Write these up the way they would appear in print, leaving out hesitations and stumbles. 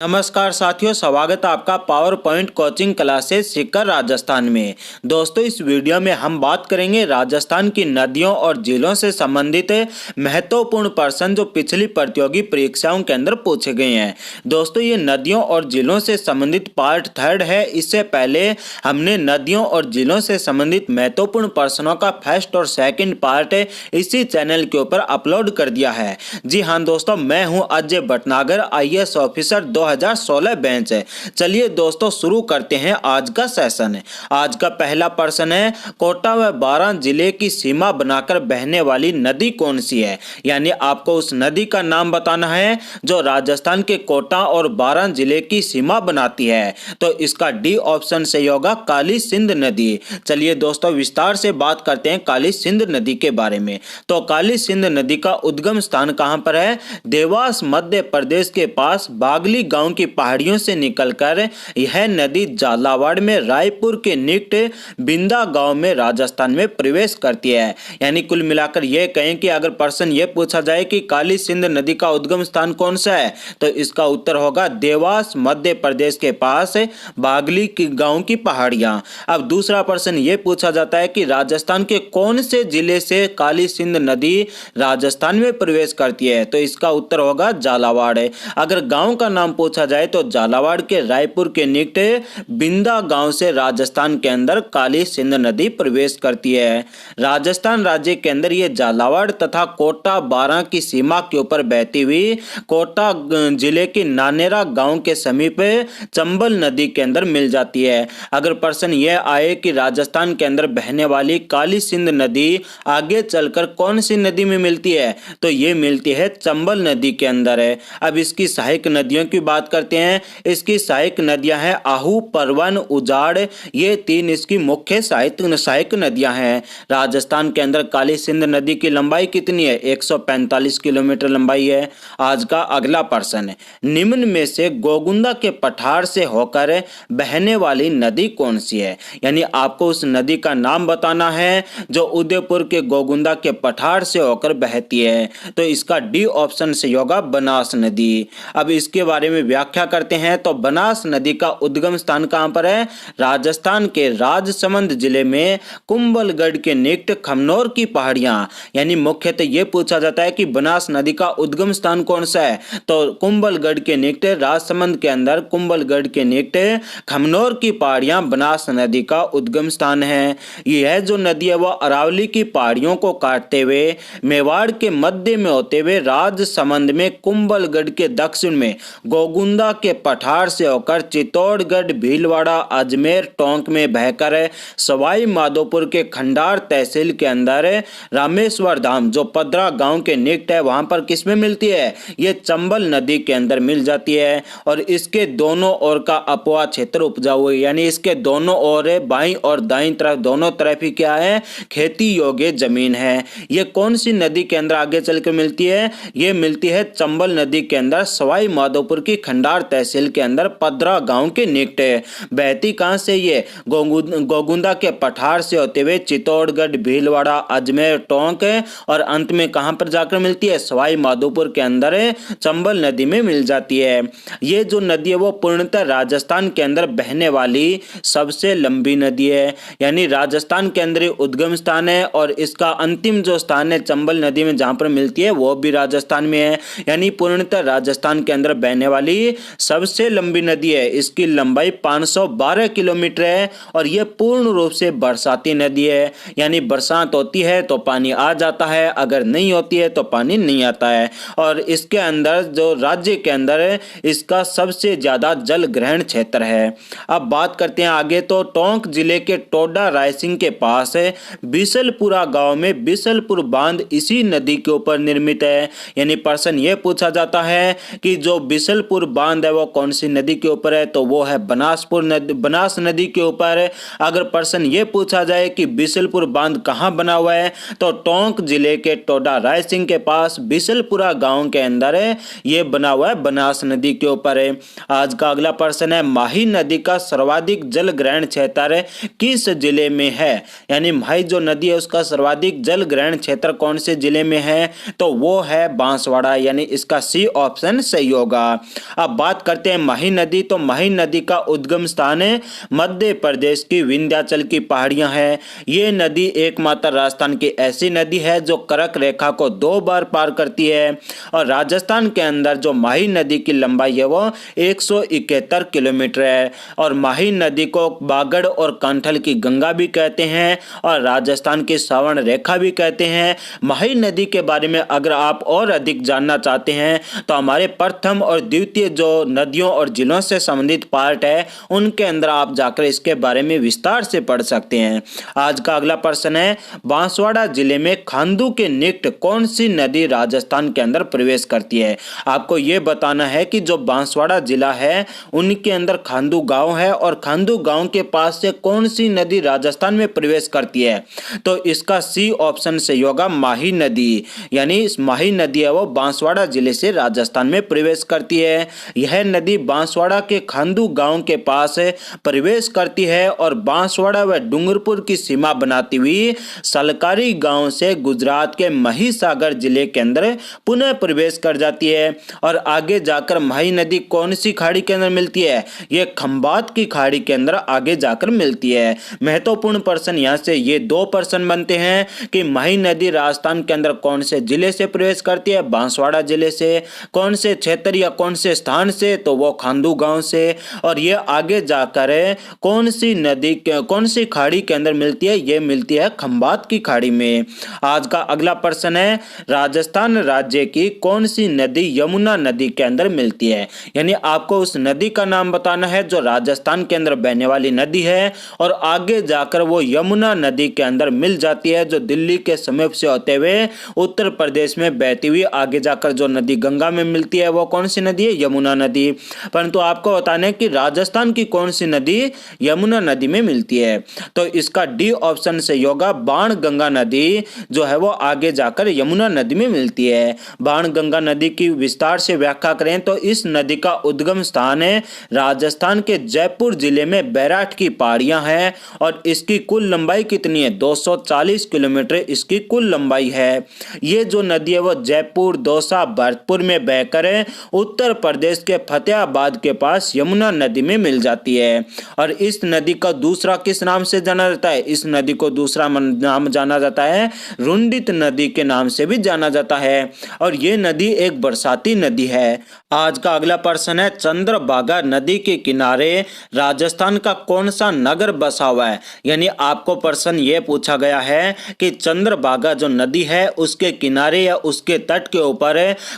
नमस्कार साथियों, स्वागत है आपका power point coaching classes Sikar Rajasthan में। दोस्तों, इस वीडियो में हम बात करेंगे राजस्थान की नदियों और झीलों से संबंधित महत्वपूर्ण प्रश्न जो पिछली प्रतियोगी परीक्षाओं के अंदर पूछे गए हैं। दोस्तों, ये नदियों और झीलों से संबंधित पार्ट 3 है। इससे पहले हमने नदियों और झीलों से संबंधित महत्वपूर्ण प्रश्नों का फर्स्ट और सेकेंड पार्ट इसी चैनल के ऊपर अपलोड कर दिया है। जी हाँ दोस्तों, मैं हूँ Ajay Bhatnagar, IAS officer 2016 batch है। चलिए दोस्तों, शुरू करते हैं आज का सेशन। आज का पहला प्रश्न है, कोटा व बारां जिले की सीमा बनाकर बहने वाली नदी कौन सी है। यानी आपको उस नदी का नाम बताना है जो राजस्थान के कोटा और बारां जिले की सीमा बनाती है। तो इसका डी ऑप्शन सही होगा, काली सिंध नदी। चलिए दोस्तों, विस्तार से बात करते हैं काली सिंध नदी के बारे में। तो काली सिंध नदी का उद्गम स्थान कहां पर है? देवास मध्य प्रदेश के पास बागली गांव की पहाड़ियों से निकलकर यह नदी झालावाड़ में रायपुर के निकट बिंदा गांव में राजस्थान में प्रवेश करती है। यानी कुल मिलाकर यह कहें कि अगर प्रश्न यह पूछा जाए कि काली सिंध नदी का उद्गम स्थान कौन सा है, तो इसका उत्तर होगा देवास मध्य प्रदेश के पास बागली गांव की पहाड़ियां। अब दूसरा प्रश्न यह पूछा जाता है कि राजस्थान के कौन से जिले से काली सिंध नदी राजस्थान में प्रवेश करती है, तो इसका उत्तर होगा झालावाड़। अगर गांव का नाम पूछा जाए तो झालावाड़ के रायपुर के निकट बिंदा गांव से राजस्थान के अंदर काली सिंध नदी प्रवेश करती है। राजस्थान राज्य के अंदर ये झालावाड़ तथा कोटा बारां की सीमा के ऊपर बहती हुई कोटा जिले के नानेरा गांव के समीप चंबल नदी के अंदर मिल जाती है। अगर प्रश्न यह आए कि राजस्थान के अंदर बहने वाली काली सिंध नदी आगे चलकर कौन सी नदी में मिलती है, तो ये मिलती है चंबल नदी के अंदर है। अब इसकी सहायक नदियों की बात करते हैं। इसकी सहायक नदियां हैं आहू, परवन, उजाड़, ये 3 इसकी मुख्य सहायक नदियां हैं। राजस्थान के अंदर काली सिंध नदी की लंबाई कितनी है? 145 किलोमीटर लंबाई है। आज का अगला प्रश्न है, निम्न में से गोगुंदा के पठार से होकर बहने वाली नदी कौन सी है। यानी आपको उस नदी का नाम बताना है जो उदयपुर के गोगुंदा के पठार से होकर बहती है। तो इसका डी ऑप्शन सही होगा, बनास नदी। अब इसके बारे में व्याख्या करते हैं। तो बनास नदी का उद्गम स्थान कहां पर है? राजस्थान के राजसमंद जिले में कुंभलगढ़ के निकट खमनोर की पहाड़ियां। यानी मुख्यतः यह पूछा जाता है कि बनास नदी का उद्गम स्थान कौन सा है, तो कुंभलगढ़ के निकट राजसमंद के अंदर कुंभलगढ़ के निकट खमनोर की पहाड़ियां बनास नदी का उद्गम स्थान है। यह जो नदी है वह अरावली की पहाड़ियों को काटते हुए मेवाड़ के मध्य में होते हुए राजसमंद में कुंभलगढ़ के दक्षिण में गोगुंदा के पठार से होकर चित्तौड़गढ़, भीलवाड़ा, अजमेर, टोंक में बहकर सवाई माधोपुर के खंडार तहसील के अंदर रामेश्वर धाम जो पदरा गांव के निकट है वहां पर किसमें मिलती है? ये चंबल नदी के अंदर मिल जाती है। और इसके दोनों ओर का अपवा क्षेत्र उपजाऊ है। यानी इसके दोनों ओर बाईं और दाईं तरफ दोनों तरफ ही क्या है? खेती योग्य जमीन है। ये कौन सी नदी के अंदर आगे चलकर मिलती है? ये मिलती है चंबल नदी के अंदर सवाई माधोपुर की खंडार तहसील के अंदर पदरा गांव के निकट है। बहती कहां से? ये गोगुंदा के पठार से होते हुए चित्तौड़गढ़, भीलवाड़ा, अजमेर, टोंक और अंत में कहां पर जाकर मिलती है? सवाई माधोपुर के अंदर चंबल नदी में मिल जाती है। ये जो नदी है वो पूर्णतः राजस्थान के अंदर बहने वाली सबसे लंबी नदी है। यानी राजस्थान के अंदर उद्गम स्थान है और इसका अंतिम जो स्थान है चंबल नदी में जहां पर मिलती है वो भी राजस्थान में है। यानी पूर्णतः राजस्थान के अंदर बहने वाली सबसे लंबी नदी है। इसकी लंबाई 512 किलोमीटर है और यह पूर्ण रूप से बरसाती नदी है। यानी बरसात होती है तो पानी आ जाता है, अगर नहीं होती है तो पानी नहीं आता है। और इसके अंदर जो राज्य के अंदर है इसका सबसे ज्यादा जल ग्रहण क्षेत्र है। अब बात करते हैं आगे। तो टोंक जिले के टोडा रायसिंह के पास है बिसलपुरा गांव में बिसलपुर बांध इसी नदी के ऊपर निर्मित है। यानी प्रश्न यह पूछा जाता है कि जो बिसलपुर बांध है वो कौन सी नदी के ऊपर है, तो वो है बनास नदी के ऊपर। अगर प्रश्न यह पूछा जाए कि बिसलपुर बांध कहां बना हुआ है, तो टोंक जिले के टोडा रायसिंह के पास बिसलपुरा गांव के अंदर है ये बना हुआ है, बनास नदी के ऊपर है। आज का अगला प्रश्न है, माही नदी का सर्वाधिक जल ग्रहण क्षेत्र किस जिले में है? यानी माही जो नदी है उसका सर्वाधिक जल ग्रहण क्षेत्र कौन से जिले में है, तो वो है बांसवाड़ा। यानी इसका सी ऑप्शन सही होगा। अब बात करते हैं मही नदी। तो मही नदी का उद्गम स्थान है मध्य प्रदेश की विंध्याचल की पहाड़ियां हैं। ये नदी एकमात्र राजस्थान की ऐसी नदी है जो कर्क रेखा को 2 बार पार करती है। और राजस्थान के अंदर जो माही नदी की लंबाई है वो 171 किलोमीटर है। और माही नदी को बागड़ और कांठल की गंगा भी कहते हैं और राजस्थान की श्रवण रेखा भी कहते हैं। माही नदी के बारे में अगर आप और अधिक जानना चाहते हैं तो हमारे प्रथम और द्वितीय जो नदियों और जिलों से संबंधित पार्ट है उनके अंदर आप जाकर इसके बारे में विस्तार से पढ़ सकते हैं। आज का अगला प्रश्न है, बांसवाड़ा जिले में खांडू के निकट कौन सी नदी राजस्थान के अंदर प्रवेश करती है। आपको यह बताना है कि जो बांसवाड़ा जिला है उनके अंदर खांडू गांव है और खांडू गांव के पास से कौन सी नदी राजस्थान में प्रवेश करती है। तो इसका सी ऑप्शन सही होगा, माही नदी। यानी इस माही नदी है वो बांसवाड़ा जिले से राजस्थान में प्रवेश करती है। यह नदी बांसवाड़ा के खांडू गांव के पास प्रवेश करती है और बांसवाड़ा व डूंगरपुर की सीमा बनाती हुई सलकारी गांव से गुजरात के महिसागर जिले के अंदर पुनः प्रवेश कर जाती है। और आगे जाकर माही नदी कौन सी खाड़ी के अंदर मिलती है, यह खंबात की खाड़ी के अंदर आगे जाकर मिलती है। महत्वपूर्ण प्रश्न यहां से ये 2 प्रश्न बनते हैं कि माही नदी राजस्थान के अंदर कौन से जिले से प्रवेश करती है, बांसवाड़ा जिले से। कौन से क्षेत्र या कौन से स्थान से, तो वो खांडू गांव से। और ये आगे जाकर कौन सी नदी कौन सी खाड़ी के अंदर मिलती है, ये मिलती है खंबात की खाड़ी में। आज का अगला प्रश्न है, राजस्थान राज्य की कौन सी नदी यमुना नदी के अंदर मिलती है। यानी आपको उस नदी का नाम बताना है जो राजस्थान के अंदर बहने वाली नदी है और आगे जाकर वो यमुना नदी के अंदर मिल जाती है, जो दिल्ली के समीप से होते हुए उत्तर प्रदेश में बहती हुई आगे जाकर जो नदी गंगा में मिलती है वो कौन सी नदी है, यमुना नदी। परंतु आपको बताना है कि राजस्थान की कौन सी नदी यमुना नदी में मिलती है। तो इसका डी ऑप्शन सही होगा, बाण गंगा नदी जो है वो आगे जाकर यमुना नदी में मिलती है। बाण गंगा नदी की विस्तार से व्याख्या करें तो इस नदी का उद्गम स्थान है राजस्थान के जयपुर जिले में बैराठ की पहाड़ियां हैं और इसकी कुल लंबाई कितनी है, 240 किलोमीटर इसकी कुल लंबाई है। ये जो नदी है वो जयपुर, दौसा, भरतपुर में बहकर उत्तर प्रदेश के फतेहाबाद के पास यमुना नदी में मिल जाती है। और इस नदी का दूसरा किस नाम से जाना जाता है, इस नदी को दूसरा नाम जाना जाता है रुंडित नदी के नाम से भी जाना जाता है। और ये नदी एक बरसाती नदी है। आज का अगला प्रश्न है, चंद्रभागा नदी के किनारे राजस्थान का कौन सा नगर बसा हुआ है। यानी आपको प्रश्न ये पूछा गया है कि चंद्रभागा जो नदी है उसके किनारे या उसके तट के ऊपर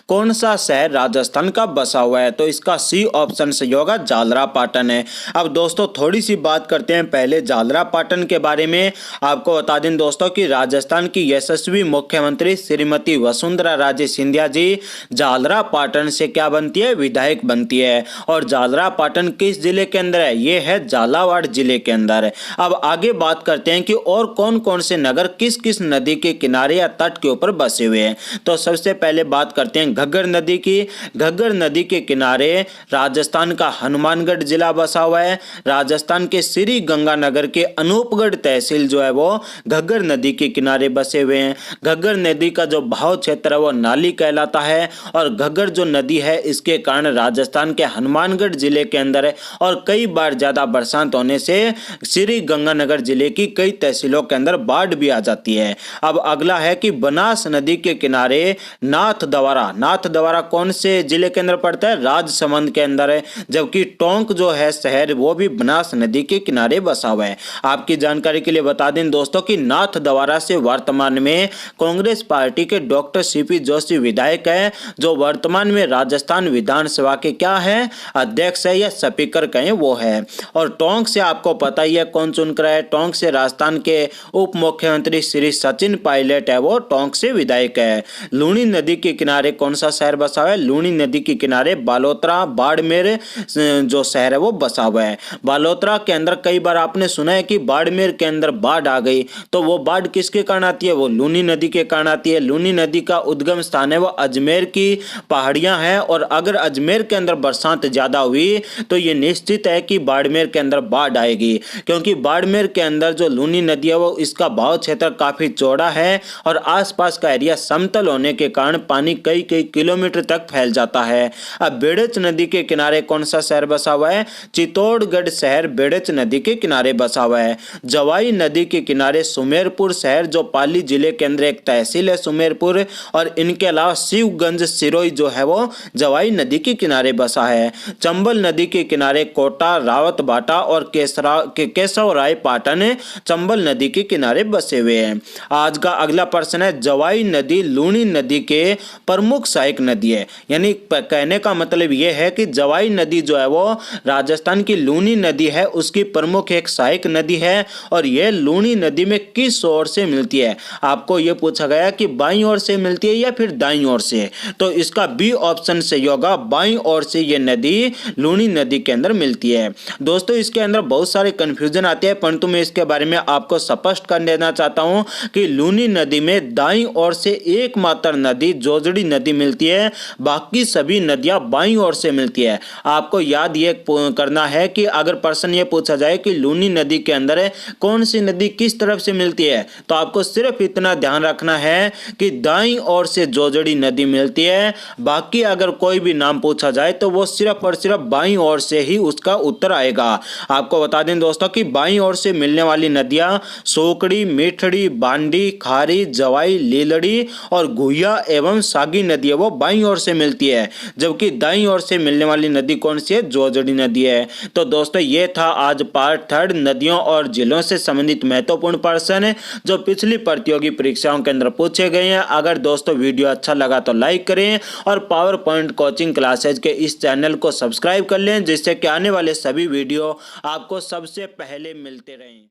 कौन सा शहर राजस्थान का बसा हुआ है। तो इसका सी ऑप्शन सही होगा, झालरापाटन है। अब दोस्तों थोड़ी सी बात करते हैं पहले झालरापाटन के बारे में। आपको बता दें दोस्तों कि राजस्थान की यशस्वी मुख्यमंत्री श्रीमती वसुंधरा राजे सिंधिया जी झालरापाटन से क्या बनती है, विधायक बनती है। और झालरापाटन किस जिले के अंदर है, ये है झालावाड़ जिले के अंदर। अब आगे बात करते हैं कि और कौन कौन से नगर किस किस नदी के किनारे या तट के ऊपर बसे हुए हैं। तो सबसे पहले बात करते हैं घग्गर नदी की। घग्गर नदी के किनारे राजस्थान का हनुमानगढ़ जिला बसा हुआ है। राजस्थान के श्री गंगानगर के अनूपगढ़ तहसील जो है वो घग्गर नदी के किनारे बसे हुए हैं। घग्गर नदी का जो बहाव क्षेत्र है वो नाली कहलाता है और घग्गर जो नदी है इसके कारण राजस्थान के हनुमानगढ़ जिले के अंदर है और कई बार ज्यादा बरसात होने से श्री गंगानगर जिले की कई तहसीलों के अंदर बाढ़ भी आ जाती है। अब अगला है कि बनास नदी के किनारे नाथद्वारा। नाथद्वारा कौन से जिले के अंदर पड़ता है, राजसमंद के अंदर है। जबकि टोंक जो है शहर वो भी बनास नदी के किनारे बसा हुआ है। आपकी जानकारी के लिए बता दें दोस्तों कि नाथद्वारा से वर्तमान में कांग्रेस पार्टी के डॉक्टर सीपी जोशी विधायक है, जो वर्तमान में राजस्थान विधानसभा के क्या है, अध्यक्ष है या स्पीकर कहें वो है। और टोंक से आपको पता ही है कौन चुनकर है, टोंक से राजस्थान के उप मुख्यमंत्री श्री सचिन पायलट है, वो टोंक से विधायक है। लूनी नदी के किनारे कौन सा शहर बसा हुआ है, लूनी नदी के किनारे बालोतरा बाड़मेर जो शहर है वो बसा हुआ है। बालोतरा के अंदर कई बार आपने सुना है कि बाड़मेर के अंदर बाढ़ आ गई, तो वो बाढ़ किसके कारण आती है, वो लूनी नदी के कारण आती है। लूनी नदी का उद्गम स्थान है वो अजमेर की पहाड़ियां हैं और अगर अजमेर के अंदर बरसात ज्यादा हुई तो ये निश्चित है कि बाड़मेर के अंदर बाढ़ आएगी, क्योंकि बाड़मेर के अंदर जो लूनी नदी है वो इसका बहाव क्षेत्र काफी चौड़ा है और आसपास का एरिया समतल होने के कारण पानी कई कई किलोमीटर तक फैल जाता है। अब बेड़च नदी के किनारे कौन सा शहर बसा हुआ है? चित्तौड़गढ़ शहर बेड़च नदी के किनारे बसा हुआ है। जवाई नदी के किनारे सुमेरपुर शहर, जो पाली जिले के अंदर एक तहसील है सुमेरपुर, और इनके अलावा शिवगंज सिरोही जो है वो जवाई नदी के किनारे बसा है। चंबल नदी के किनारे कोटा, रावत बाटा और केशवराय पाटन चंबल नदी के किनारे बसे हुए हैं। आज का अगला प्रश्न है, जवाई नदी लूनी नदी के प्रमुख सहायक नदी है। यानी कहने का मतलब यह है कि जवाई नदी जो है वो राजस्थान की लूनी नदी है, उसकी प्रमुख एक सहायक नदी है, और यह लूनी नदी में किस ओर से मिलती है? आपको यह पूछा गया कि बाईं ओर से मिलती है या फिर दाईं ओर से, तो इसका बी ऑप्शन सही होगा, बाईं ओर से यह नदी लूनी नदी के अंदर मिलती है। दोस्तों इसके अंदर बहुत सारे कंफ्यूजन आते हैं, परंतु मैं इसके बारे में आपको स्पष्ट कर देना चाहता हूं कि लूनी नदी में दाईं ओर से एकमात्र नदी जोजड़ी नदी मिलती है, बाकी सभी नदियां बाईं ओर से मिलती है। आपको याद ये करना है कि अगर प्रश्न ये पूछा जाए कि लूनी नदी के अंदर कौन सी नदी किस तरफ से मिलती है, तो आपको सिर्फ इतना ध्यान रखना है कि दाईं ओर से जोजड़ी नदी मिलती है। बाकी अगर कोई भी नाम पूछा जाए तो वो सिर्फ और सिर्फ बाईं ओर से ही उसका उत्तर आएगा। आपको बता दें दोस्तों कि बाईं ओर से मिलने वाली नदियां सोकड़ी, मीठड़ी, बांडी, खारी, जवाई, लीलड़ी और गुहिया एवं सागी नदी है वो बाईं ओर से मिलती है, जबकि दाईं ओर से मिलने वाली नदी कौन सी है? जोजड़ी नदी है। तो दोस्तों ये था आज पार्ट 3 नदियों और जिलों से संबंधित महत्वपूर्ण प्रश्न जो पिछली प्रतियोगी परीक्षाओं के अंदर पूछे गए हैं। अगर दोस्तों वीडियो अच्छा लगा तो लाइक करें और पावर पॉइंट कोचिंग क्लासेज के इस चैनल को सब्सक्राइब कर लें, जिससे कि आने वाले सभी वीडियो आपको सबसे पहले मिलते रहें।